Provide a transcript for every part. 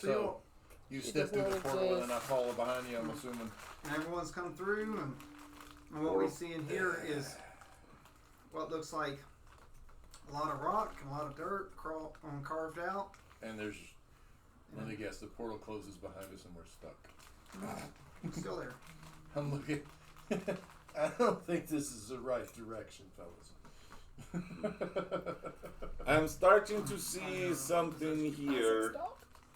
So you step through the portal and I follow behind you, I'm assuming. And everyone's come through, and what we see in here is what looks like a lot of rock and a lot of dirt carved out. And there's, let me guess, the portal closes behind us and we're stuck. It's still there. I'm looking. I don't think this is the right direction, fellas. I'm starting to see something here.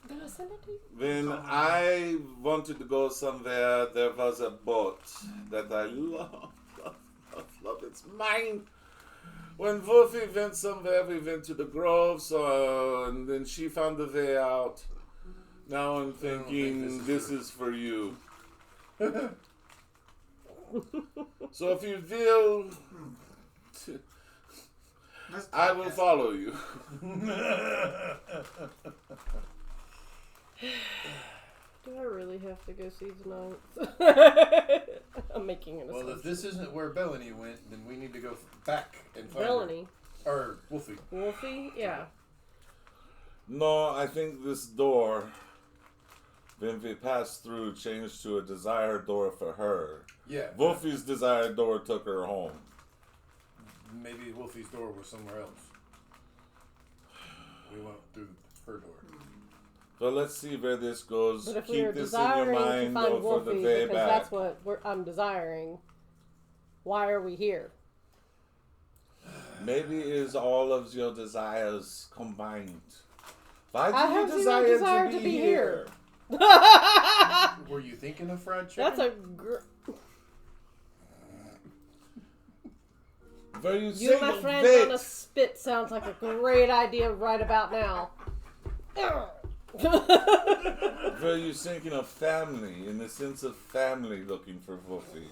Did I send it to you? When I wanted to go somewhere, there was a boat that I love. It's mine. When Wolfie went somewhere, we went to the grove, and then she found a way out. Now I'm thinking, this is for you. So if you will, I will follow you. Do I really have to go see the Knights? I'm making an assumption. Well, if this isn't where Bellany went, then we need to go back and find Bellany? her. Or Wolfie. Wolfie? Yeah. No, I think this door, when we passed through, changed to a desired door for her. Yeah. Wolfie's desired door took her home. Maybe Wolfie's door was somewhere else. We went through her door. So let's see where this goes. But if Keep we are this in your desiring mind, to find go for the Wolfie, way because back. that's what I'm desiring, why are we here? Maybe it is all of your desires combined. Why I do have you zero desire desire to be here? Were you thinking of fried chicken? That's a... Were you You, saying my friend, wait? on a spit sounds like a great idea right about now. Were you thinking of family, in the sense of family looking for Wolfie?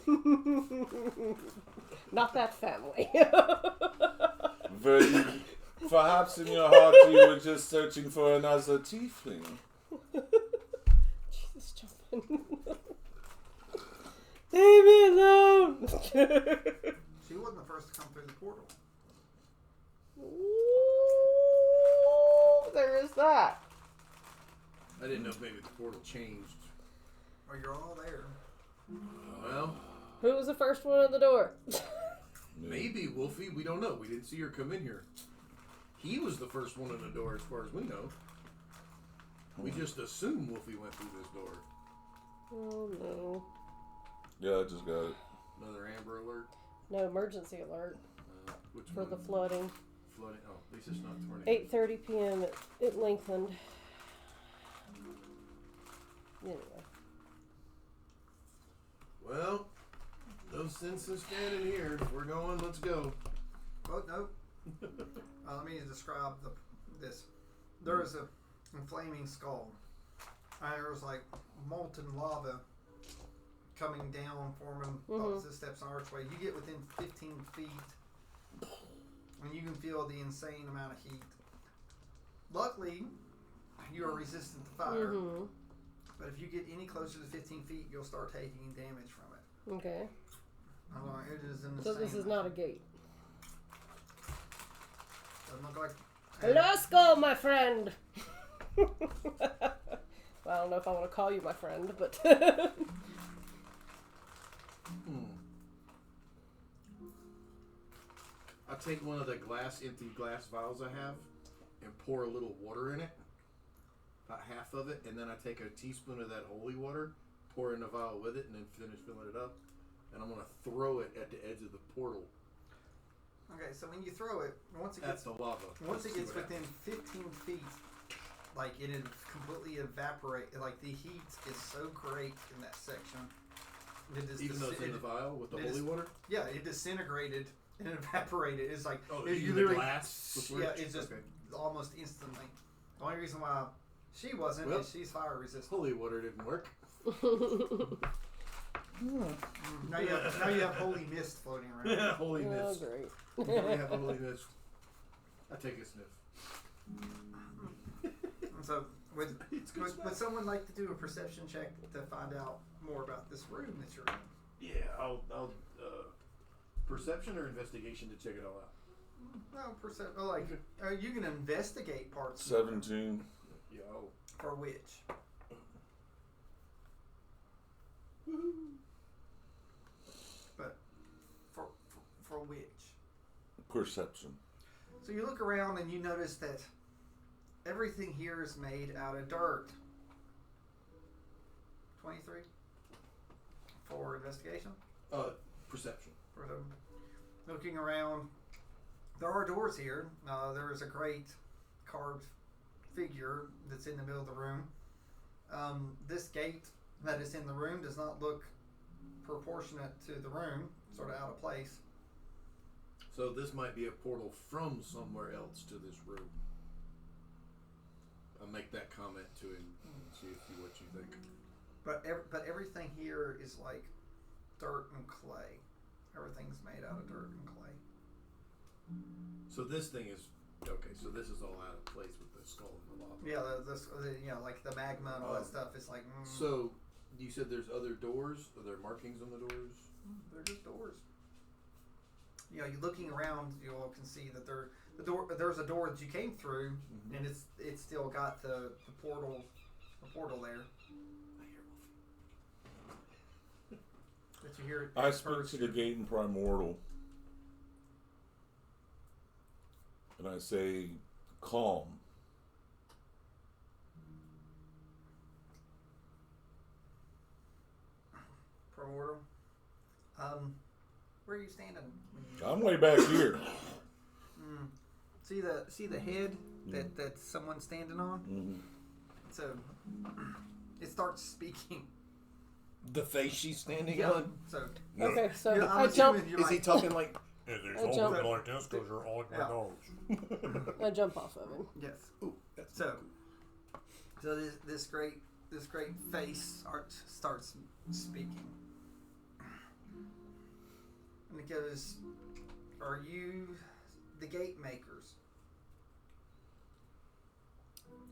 Not that family. Were you, perhaps in your heart you were just searching for another tiefling? Jesus, jumping. Leave me alone. She wasn't the first to come through the portal. Ooh, there is that. I didn't know if maybe the portal changed. Well, you're all there. Well, Who was the first one at the door? maybe Wolfie. We don't know. We didn't see her come in here. He was the first one in the door as far as we know. We just assume Wolfie went through this door. Oh no. Yeah, I just got it. Another Amber Alert. No emergency alert Which for one? the flooding. Flooding. Oh, at least it's not tornado. 8:30 p.m. at Lakeland. Anyway. Well, no sense in standing here. If we're going, let's go. Oh, no. Let me describe this. There is a flaming skull. There was like molten lava coming down, forming opposite steps and archway. You get within 15 feet, and you can feel the insane amount of heat. Luckily, you are resistant to fire. Mm-hmm. But if you get any closer to 15 feet, you'll start taking damage from it. Okay. It is an So insane this is not a gate. Doesn't look like. Let's go, my friend. Well, I don't know if I want to call you my friend, but I'll take one of the empty glass vials I have and pour a little water in it. About half of it, and then I take a teaspoon of that holy water, pour in a vial with it, and then finish filling it up. And I'm going to throw it at the edge of the portal. Okay, so when you throw it, once it At gets the lava. once it gets Let's see within 15 feet, like it completely evaporate. Like the heat is so great in that section. It is even though it's in the vial with the holy water? Yeah, it disintegrated and evaporated. It's like you the glass? Yeah, it's just almost instantly. The only reason why she wasn't is she's fire resistant. Holy water didn't work. Now you have holy mist floating around. Yeah, holy oh, mist. great. Now we have holy mist. I take a sniff. And so, would someone like to do a perception check to find out more about this room that you're in? Yeah, I'll perception or investigation to check it all out. No, you can investigate parts. 17. Yeah, For which? But for which? Perception. So you look around and you notice that everything here is made out of dirt. 23 for investigation. Perception. For the looking around, there are doors here. There is a great carved figure that's in the middle of the room. This gate that is in the room does not look proportionate to the room, sort of out of place. So this might be a portal from somewhere else to this room. I'll make that comment to him and see what you think. But everything here is like dirt and clay. Everything's made out of dirt and clay. So this thing is okay. So this is all out of place with the skull and the lava. Yeah, like the magma and all that stuff is like. So you said there's other doors. Are there markings on the doors? They're just doors. You know, you looking around, you all can see that there's a door that you came through, and it's still got the portal there. That you hear. I speak to the gate in Primordial, and I say, "Calm." Primordial. Where are you standing? I'm way back here. See the head that someone's standing on? Mm-hmm. So it starts speaking. The face she's standing on. So Okay, so I'm I assuming jump. you're Is he like, talking like? It is I only jump- like this because you're on my nose. I jump off of him. yes. Ooh, that's So this great face starts speaking, and it goes, "Are you the gate makers?"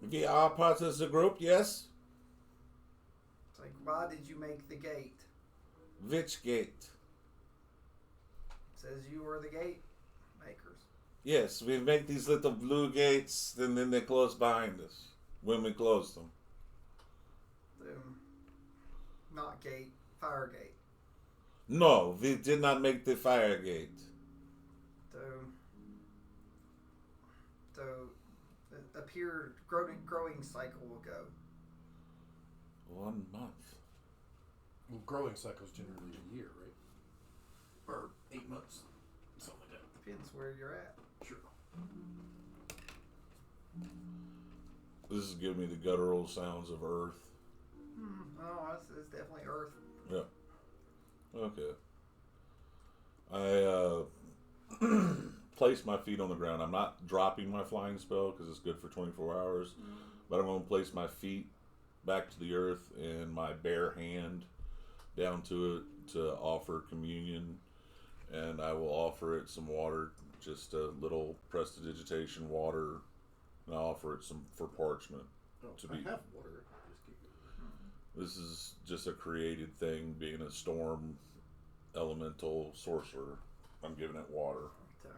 We are part of the group, yes? It's like, why did you make the gate? Which gate? It says you were the gate makers. Yes, we make these little blue gates, and then they close behind us when we close them. Not gate, fire gate. No, we did not make the fire gate. So it appeared growing cycle will go. 1 month. Well, growing cycle's generally a year, right? Or 8 months, something like that. Depends where you're at. Sure. This is giving me the guttural sounds of Earth. Oh, it's definitely Earth. Yeah. Okay. I place my feet on the ground. I'm not dropping my flying spell because it's good for 24 hours. But I'm going to place my feet back to the earth and my bare hand down to it to offer communion. And I will offer it some water, just a little prestidigitation water. And I'll offer it some for parchment. Oh, To I be- have water. Just keep it. This is just a created thing, being a storm elemental sorcerer. I'm giving it water. So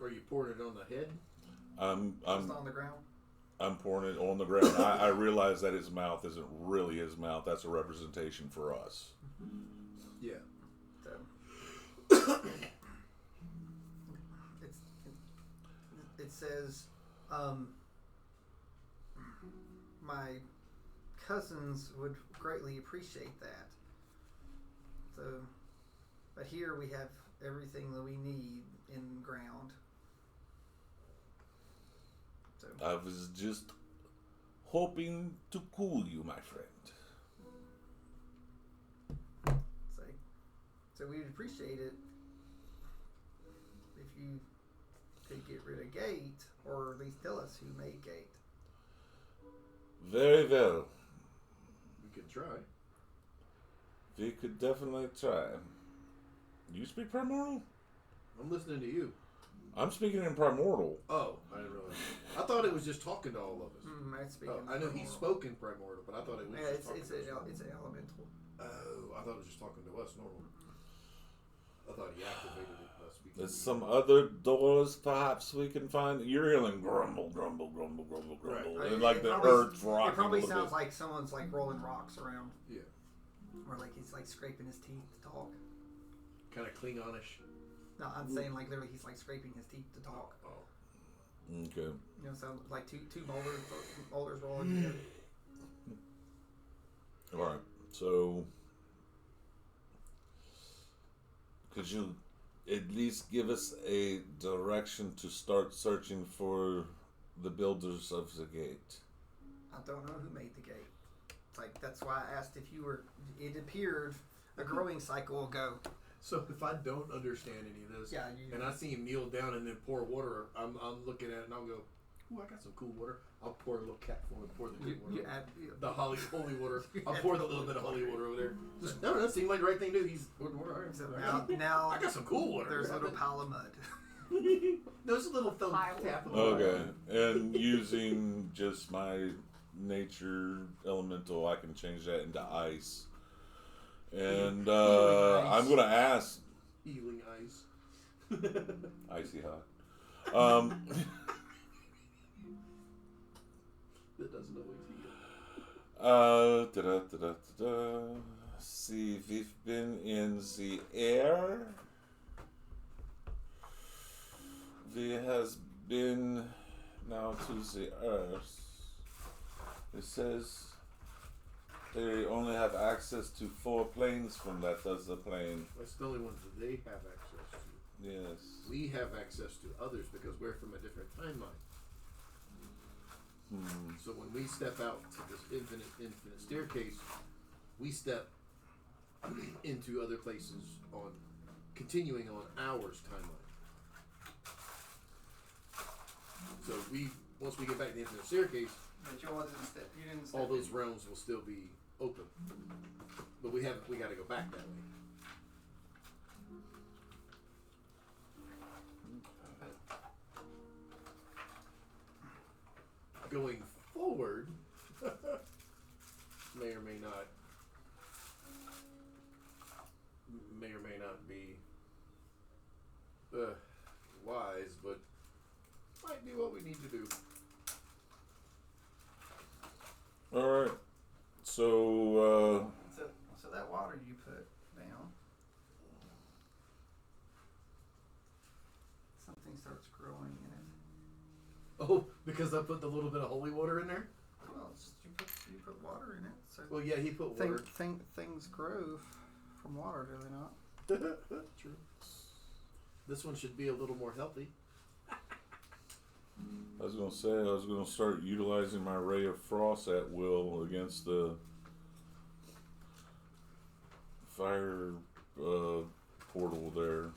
Are you pouring it on the head? just on the ground. I'm pouring it on the ground. I realize that his mouth isn't really his mouth. That's a representation for us. Yeah. So it says, my cousins would greatly appreciate that. So, but here we have everything that we need in ground. So I was just hoping to cool you, my friend. so we'd appreciate it if you could get rid of Gate, or at least tell us who made Gate. Very well. We could try. We could definitely try. You speak Primordial? I'm listening to you. I'm speaking in Primordial. Oh, I didn't realize. I thought it was just talking to all of us. I'd speak in I know he Primordial. spoke in Primordial, but I thought it was Yeah, just talking to us. it's an elemental. Oh, I thought it was just talking to us normal. I thought he activated it. There's some other doors perhaps we can find. You're hearing grumble, grumble, grumble, grumble, grumble. Right. And like the probably- earth's rocking It probably a little sounds bit. like someone's like rolling rocks around. Yeah. Or like he's like scraping his teeth to talk. Kind of Klingonish. No, I'm saying like literally he's like scraping his teeth to talk. Oh. Okay. You know, so like two boulders rolling together. Alright. So could you at least give us a direction to start searching for the builders of the gate? I don't know who made the gate. It's like that's why I asked if you were. It appeared a growing cycle ago. So if I don't understand any of this, Yeah, and I see him kneel down and then pour water, I'm looking at it and I'll go, "Ooh, I got some cool water." I'll pour a little cap full and pour the good water. you add, The holy water. I'll pour the little bit of holy water over there. Just, no, that seemed like the right thing to do. He's poured water. All right. So now I got some cool water. there's a little pile of mud. There's a little film Pile. cap. of Okay. water. And using just my nature elemental, I can change that into ice. And I'm gonna ask Healing ice. icy hot. That doesn't always heal. See, we've been in the air. We has been now to the earth. It says they only have access to 4 planes from that as a plane. That's the only ones that they have access to. Yes. We have access to others because we're from a different timeline. So when we step out to this infinite staircase, we step into other places on continuing on ours timeline. So once we get back to the infinite staircase, But you didn't step all those realms will still be open. But we got to go back that way. Going forward, may or may not be wise, but might be what we need to do. Alright. So, So that water you put down, something starts growing in it. Oh, because I put the little bit of holy water in there? Well, it's just, you put water in it, so Well, yeah, he put water. things grow from water, do they not? True. This one should be a little more healthy. I was gonna say I was gonna start utilizing my ray of frost at will against the fire portal there.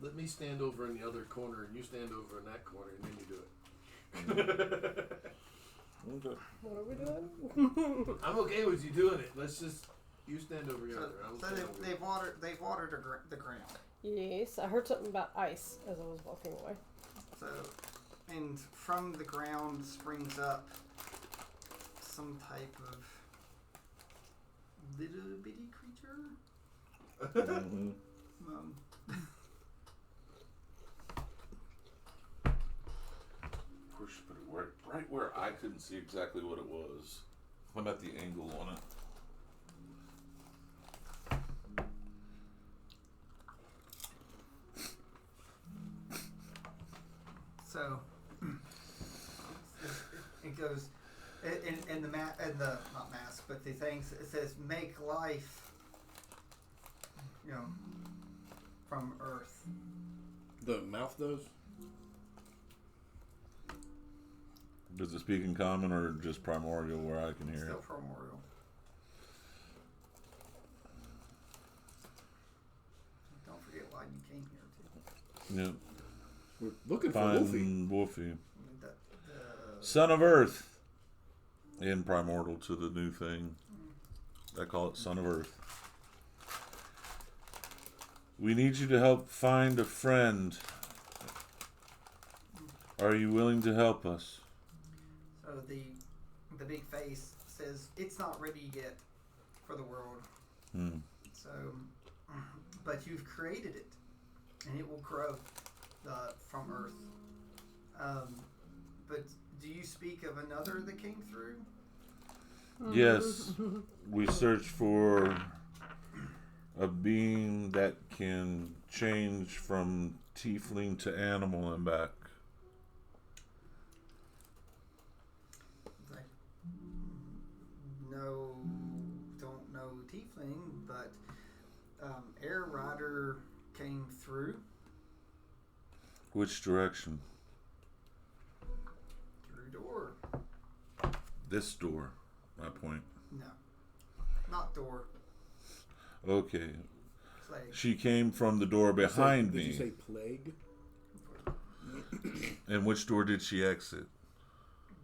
Let me stand over in the other corner, and you stand over in that corner, and then you do it. Okay. What are we doing? I'm okay with you doing it. Let's just you stand over So, yonder. I'll so stand over here. they've watered the ground. Yes, I heard something about ice as I was walking away. So, and from the ground springs up some type of little bitty creature. Mm-hmm. Of course, you put it right where I couldn't see exactly what it was. I'm at the angle on it. So it goes, and the not mask, but the things it says make life, from Earth. The mouth does. Does it speak in common or just primordial where I can hear Still it? primordial. Don't forget why you came here too. Yep. We're looking for Find Wolfie. Wolfie. The Son of Earth. In primordial to the new thing. I call it Son of Earth. We need you to help find a friend. Are you willing to help us? So the big face says it's not ready yet for the world. Hmm. So but you've created it, and it will grow from Earth. But do you speak of another that came through? Yes, we search for a being that can change from tiefling to animal and back. Like, don't know tiefling, but Air Rider came through. Which direction? Through door. This door, my point. No, not door. Okay. Plague. She came from the door behind Did you me. say plague? And which door did she exit?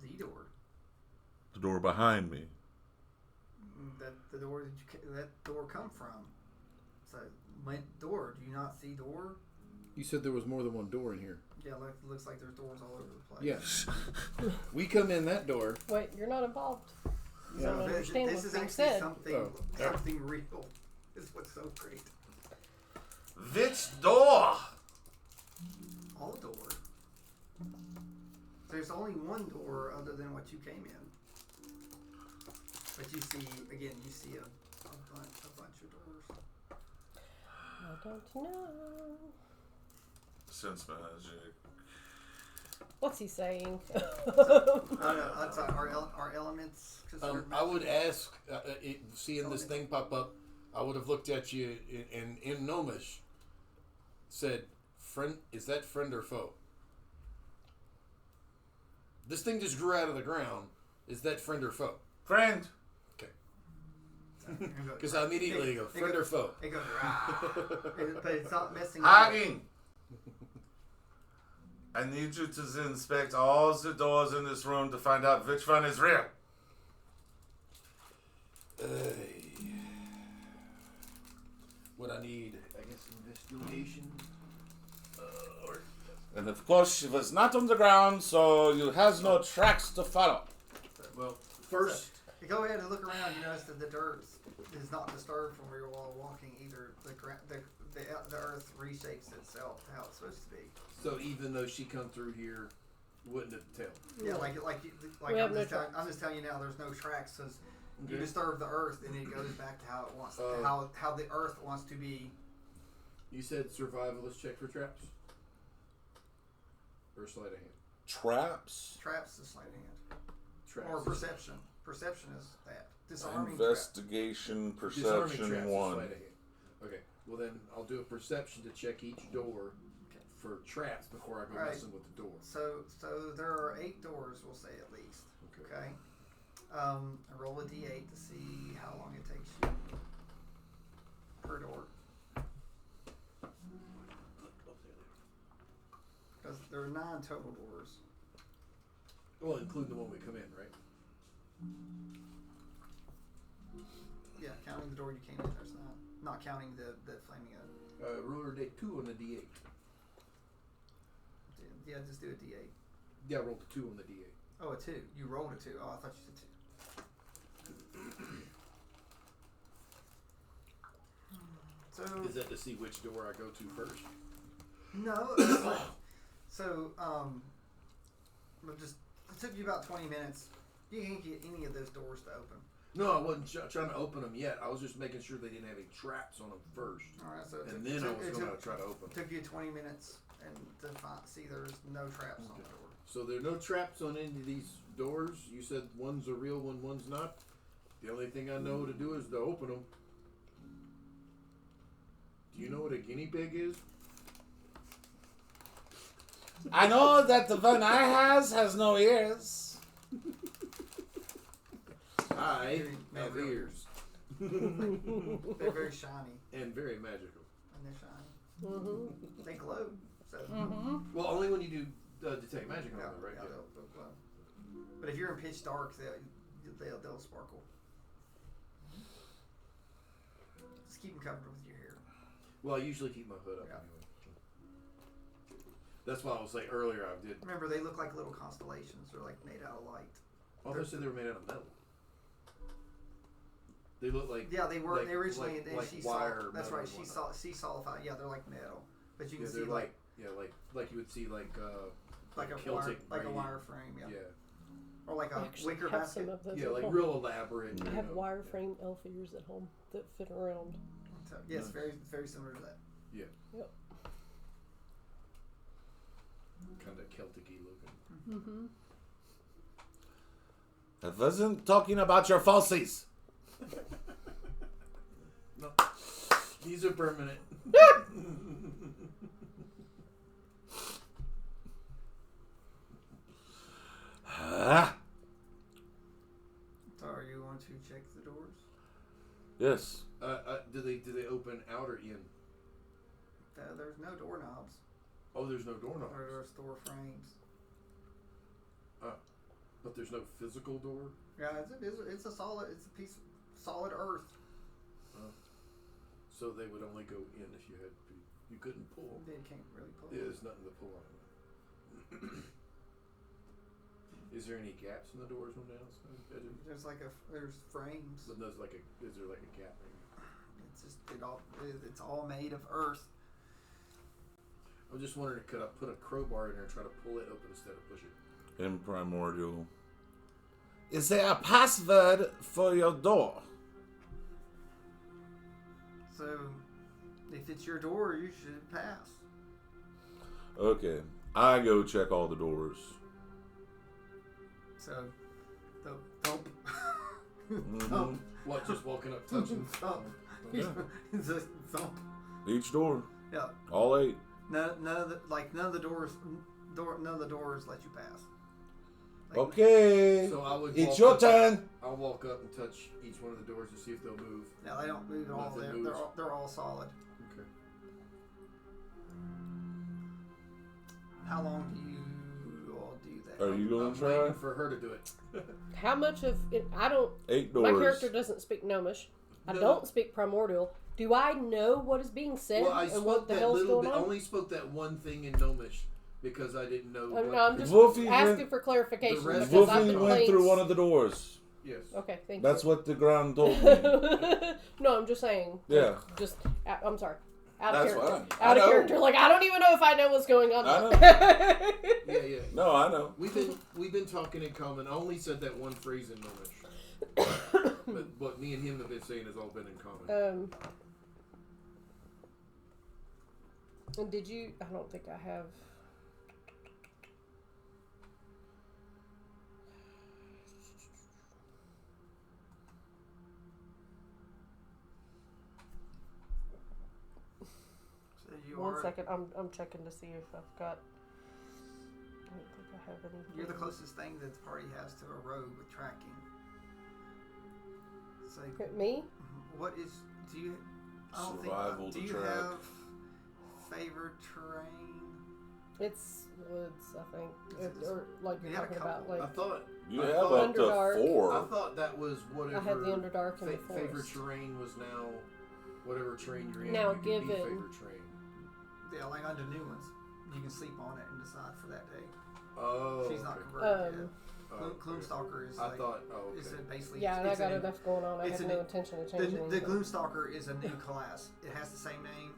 The door. The door behind me. The door that door come from. So door. Do you not see door? You said there was more than one door in here. Yeah, looks like there's doors all over the place. Yes. We come in that door. Wait, you're not involved. I So don't understand this what's is being actually said. something real. Is what's so great. Which door? All door. There's only one door other than what you came in. But you see a bunch of doors. I don't know. Sense magic. What's he saying? That's our elements. I would ask, seeing this thing pop up, I would have looked at you and in Gnomish said, "Friend, is that friend or foe?" This thing just grew out of the ground. Is that friend or foe? Friend. Because I immediately go, friend or foe? It goes, but it's not messing up. Hagging. I need you to inspect all the doors in this room to find out which one is real. What I need, I guess, investigation. And of course, she was not on the ground, so you has no tracks to follow. Well, first, Go ahead and look around. You notice that the dirt is not disturbed from where you're all walking either. The earth reshapes itself how it's supposed to be. so even though she come through here, wouldn't have tell. Yeah, We have I'm just telling you now. There's no tracks because you Okay. disturb the earth and it goes back to how it wants. How the earth wants to be. You said survivalist check for traps? Or sleight of hand? Traps? Traps is sleight of hand. Traps. Or perception. Perception is that. Disarming Investigation, Disarming perception, traps is 1. sleight of hand. Okay, well then I'll do a perception to check each door for traps before I go Alright. messing with the door. So there are 8 doors, we'll say at least. Okay. I roll a d8 to see how long it takes you per door. Because there are 9 total doors. Well, including the one we come in, right? Yeah, counting the door you came in, there's not counting the flaming oak. Ruler day 2 on the D8. Yeah, just do a d8. Yeah, I rolled a 2 on the D8. Oh, a 2. You rolled a 2. Oh, I thought you said 2. So Is that to see which door I go to first? no. So it took you about 20 minutes. You can't get any of those doors to open. No, I wasn't trying to open them yet. I was just making sure they didn't have any traps on them first. All right, so it And took- then I it was took- going to try to open them. Took you 20 minutes and to see there's no traps on the door. So there are no traps on any of these doors. You said one's a real one, one's not. The only thing I know to do is to open them. Do you know what a guinea pig is? I know that the one I has no ears. I No, have really. ears. They're very shiny And very magical. and they're shiny. Mm-hmm. They glow. So Mm-hmm. Well, only when you do detect magic on yeah, them, right? yeah, they'll glow. But if you're in pitch dark, they'll sparkle. Just keep them covered with your hair. Well, I usually keep my hood up Yeah. anyway. That's why I was like earlier I did. Remember, they look like little constellations. They're like made out of light. I thought I said they were made out of metal. They look like they were. like, they originally, like, and like she wire. saw. That's metal right. and She whatnot. solidified. Yeah, they're like metal, but you can Yeah, see they're like you would see like like a Celtic wire, braided. frame. Yeah. Yeah, Or like I a actually wicker have basket. some of those yeah, at like home. real elaborate. I you have know, wireframe elf ears at home that fit around. So, yeah, it's very similar to that. Yeah, Yep. kind of Celtic-y looking. Mm-hmm. I wasn't talking about your falsies. No, these are permanent. Ah, So, are you going to check the doors? yes. Do they open out or in? There's no doorknobs. Oh, there's no doorknobs. There are door frames. But there's no physical door. Yeah, it's a solid. It's a piece of solid earth. So they would only go in if you had. You couldn't pull. They can't really pull. Yeah, there's nothing to pull on. Is there any gaps in the doors on the outside? There's frames. But there's is there like a gap? It's all made of earth. I'm just wondering, could I put a crowbar in there and try to pull it open instead of push it? In primordial. Is there a password for your door? So, if it's your door, you should pass. Okay. I go check all the doors. So, thump. Mhm. What? Just walking up, touching? Thump. Yeah. It's just thump. Each door. Yeah. All 8. None of the doors let you pass. Like, Okay. So I would. It's walk your up- turn. I'll walk up and touch each one of the doors to see if they'll move. No, they don't move at all. Nothing moves. They're all solid. Okay. How long do you all do that? Are you going I'm to try? waiting for her to do it. How much of it? I don't. 8 My doors. character doesn't speak Gnomish. I No. don't speak Primordial. Do I know what is being said Well, I and spoke what the that hell's little going bit. on? Only spoke that one thing in Gnomish because I didn't know. No, what I'm just Wolfie asking went- for clarification the rest- because I've Wolfie been went playing. through one of the doors. Yes. Okay, thank That's you. what the ground told me. No, I'm just saying. Yeah. Just, I'm sorry. Out of That's character. fine. I Out of know. character. Like, I don't even know if I know what's going on. I know. Yeah. No, I know. We've been talking in common. I only said that one phrase in Gnomish. But what me and him have been saying has all been in common. And did you? I don't think I have. So you One are. second. I'm checking to see if I've got. I don't think I have anything. You're the closest thing that the party has to a road with tracking. So, Me? what is? Do you? I don't Survival think. Do to you track. have favored terrain? It's woods, I think. Is it- Or like you you're had a talking about, couple. I like thought You I have thought up to Underdark. I 4. thought that was whatever. I have the Underdark and the favorite forest. terrain was now whatever terrain you're in. Now you can be given- favorite terrain. Yeah, like under new ones, you can sleep on it and decide for that day. Oh. She's not okay. converted yet. Oh, Gloomstalker is I like. thought. Oh, okay. Is it basically? Yeah, and I it's got an- enough going on. I it's have an- no intention of The changing anything. Gloomstalker is a new class. It has the same name,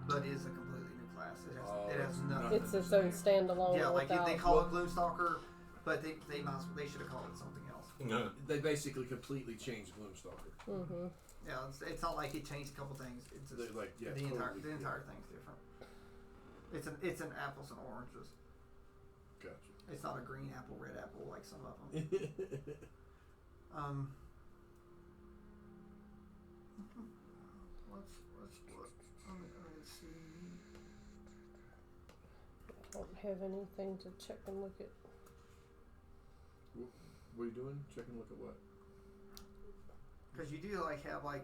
but is a completely new class. It has nothing. It's its own standalone. Yeah, like without, they call it Gloomstalker, but they should have called it something else. Yeah. They basically completely changed Gloomstalker. Mm-hmm. Yeah, it's not like it changed a couple things. It's just, They're like, yeah, the entire totally, entire thing's different. It's an apples and oranges. Gotcha. It's not a green apple, red apple like some of them. Let's see. I don't have anything to check and look at. What are you doing? Check and look at what? Because you do like have like,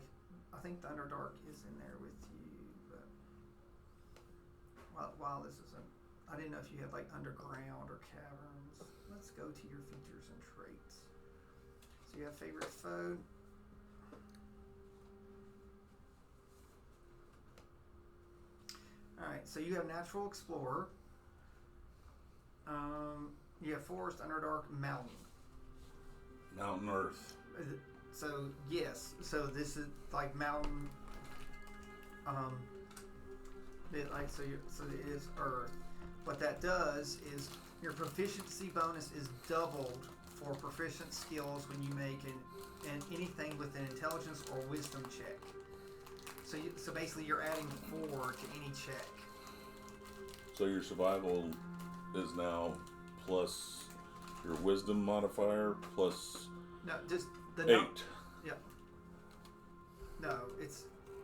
I think the Underdark is in there with you, but while this isn't, I didn't know if you had like underground or caverns. Let's go to your features and traits. So you have favorite foe. All right, so you have natural explorer. You have forest, underdark, mountain. Mountain Earth. So yes, so this is like mountain. So it is Earth. What that does is your proficiency bonus is doubled for proficient skills when you make an anything with an intelligence or wisdom check. So basically, you're adding 4 to any check. So your survival is now plus your wisdom modifier plus No, just the 8. No, it's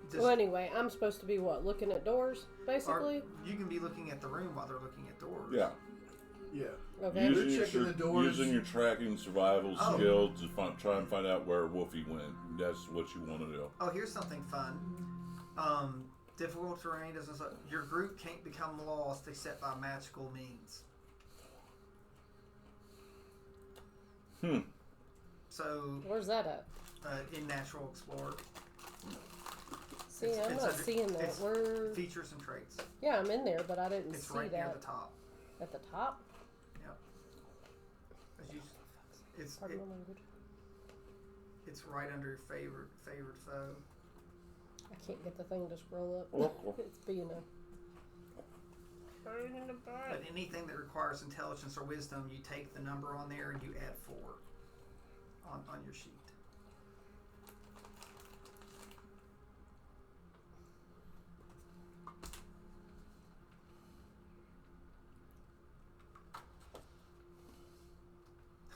just. Well, anyway, I'm supposed to be what? Looking at doors, basically? Or you can be looking at the room while they're looking at doors. Yeah. Yeah. Okay. Checking the doors. Using your tracking survival Oh. skill to try and find out where Wolfie went. That's what you want to do. Oh, here's something fun. Difficult terrain doesn't. Your group can't become lost except by magical means. So, Where's that at? in Natural Explorer, See, It's- I'm it's not under- seeing that. it's Where? features and traits. Yeah, I'm in there, but I didn't It's see right near that the top. at the top. As you, it's Pardon my language. it's right under your favored foe. I can't get the thing to scroll up. Oh. It's being a. Burn in the butt. But anything that requires intelligence or wisdom, you take the number on there and you add 4 on your sheet.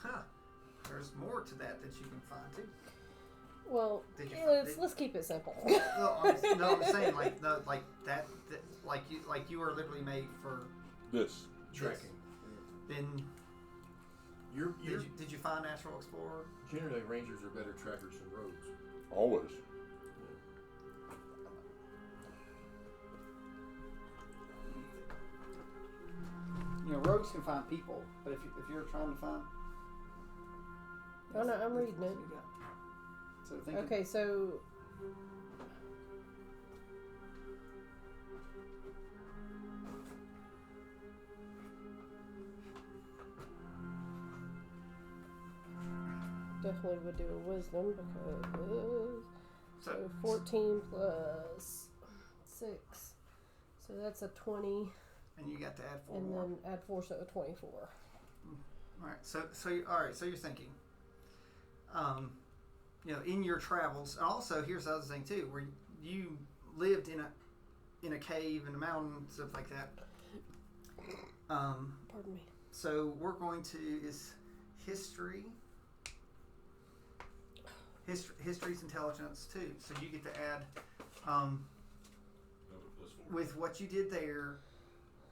Huh. There's more to that you can find too. Well, Did you let's keep it simple. I'm saying like that like you are literally made for This. Tracking. then. You're Did you find Natural Explorer? generally rangers are better trackers than rogues. Always. You know, rogues can find people, but if you're trying to find, Oh no, I'm reading it. so think Okay, so definitely would do a wisdom because so 14 plus 6, so that's a 20, And you got to add 4 and more. then add 4, so a 24. All right. So you're thinking, you know, in your travels, and also here's the other thing too, where you lived in a cave in a mountain, stuff like that. Pardon me. So we're going to is history. History's intelligence too. So you get to add, with what you did there,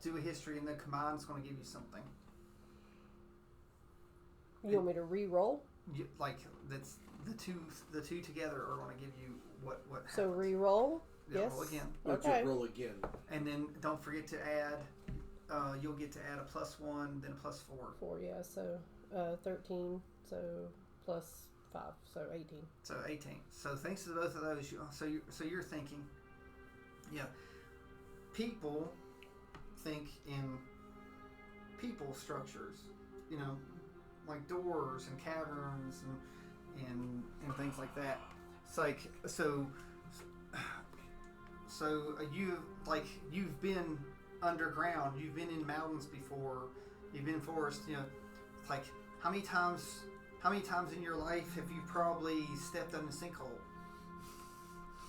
do a history, and the combined's going to give you something. You want me to re-roll? Like that's the two together are going to give you what So happens. re-roll? Yeah, Yes. roll again, Okay. Roll again. and then don't forget to add. You'll get to add a +1, then a +4. 4, yeah, so 13, so plus 5, so 18. So 18. So thanks to both of those, so you're thinking, yeah. People think in people structures, you know, like doors and caverns and things like that. It's like so you've been underground, you've been in mountains before, you've been in forest, you know, it's like how many times in your life have you probably stepped on a sinkhole?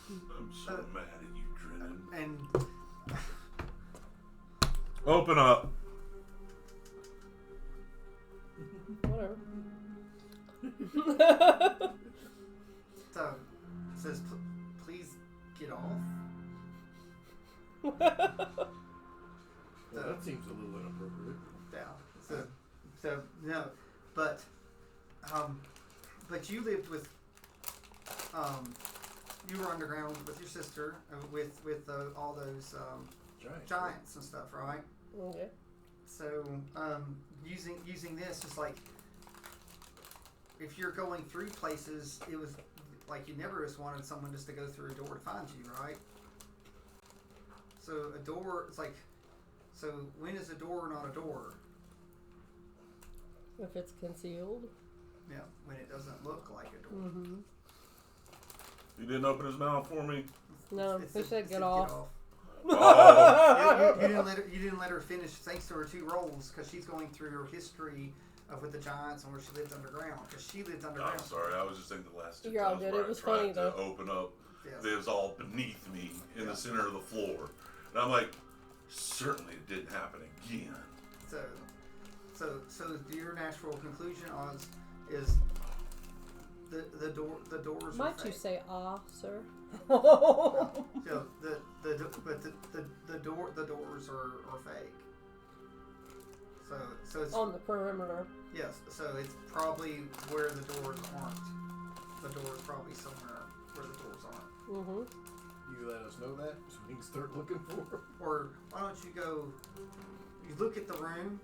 I'm so mad at you, Drennan. And Open up. Whatever. so it says, please get off. Well, that seems a little inappropriate. Yeah. So no, but you lived with you were underground with your sister with all those giants and stuff, right? Okay. So using this is like if you're going through places, it was like you never just wanted someone just to go through a door to find you, right? So a door, it's like, so when is a door not a door? If it's concealed. Yeah, when it doesn't look like a door. Mm-hmm. He didn't open his mouth for me. No, It he said it get off. Oh, You didn't let her finish thanks to her 2 rolls because she's going through her history of with the giants and where she lived underground because she lived underground. I'm sorry. I was just thinking the last 2 You're all times good. where It was I tried funny, to though. open up. Yes. It was all beneath me in Yeah. the center of the floor, and I'm like, certainly it didn't happen again. So your natural conclusion is the doors are Might you fake. say sir? So the doors are fake. So it's On the perimeter. yes. So it's probably where the doors aren't. The door is probably somewhere where the doors aren't. Mm-hmm. You let us know that so we can start looking for them. Or why don't you go? You look at the room.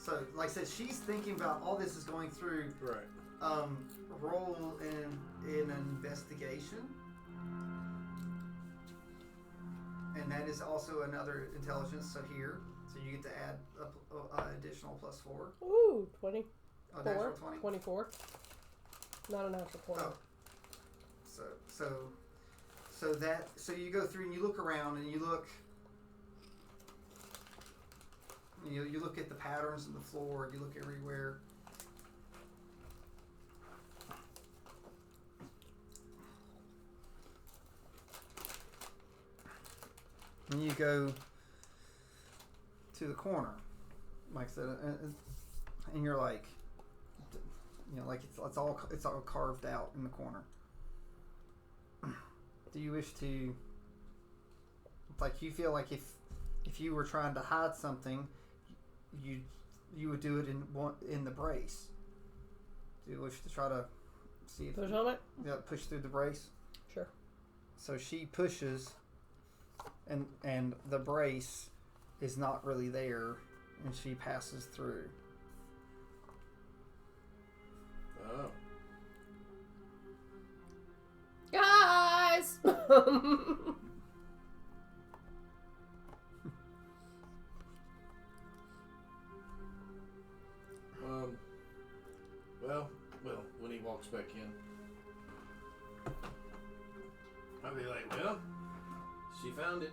So, like I said, she's thinking about all this is going through. Right. Roll in an investigation, and that is also another intelligence. So here, so you get to add additional +4. Ooh, 20. Oh, natural 20. 24. Not a natural 20. Oh. So you go through and you look around and you look. You look at the patterns in the floor. You look everywhere. And you go to the corner, like I said, and you're like, like it's all carved out in the corner. Do you wish to, like, you feel like if you were trying to hide something, you would do it in the brace? Do you wish to try to see if Push on it? yeah, push through the brace? Sure. So she pushes, and the brace is not really there, and she passes through. Oh. Guys! Well, when he walks back in, I'll be like, well, she found it.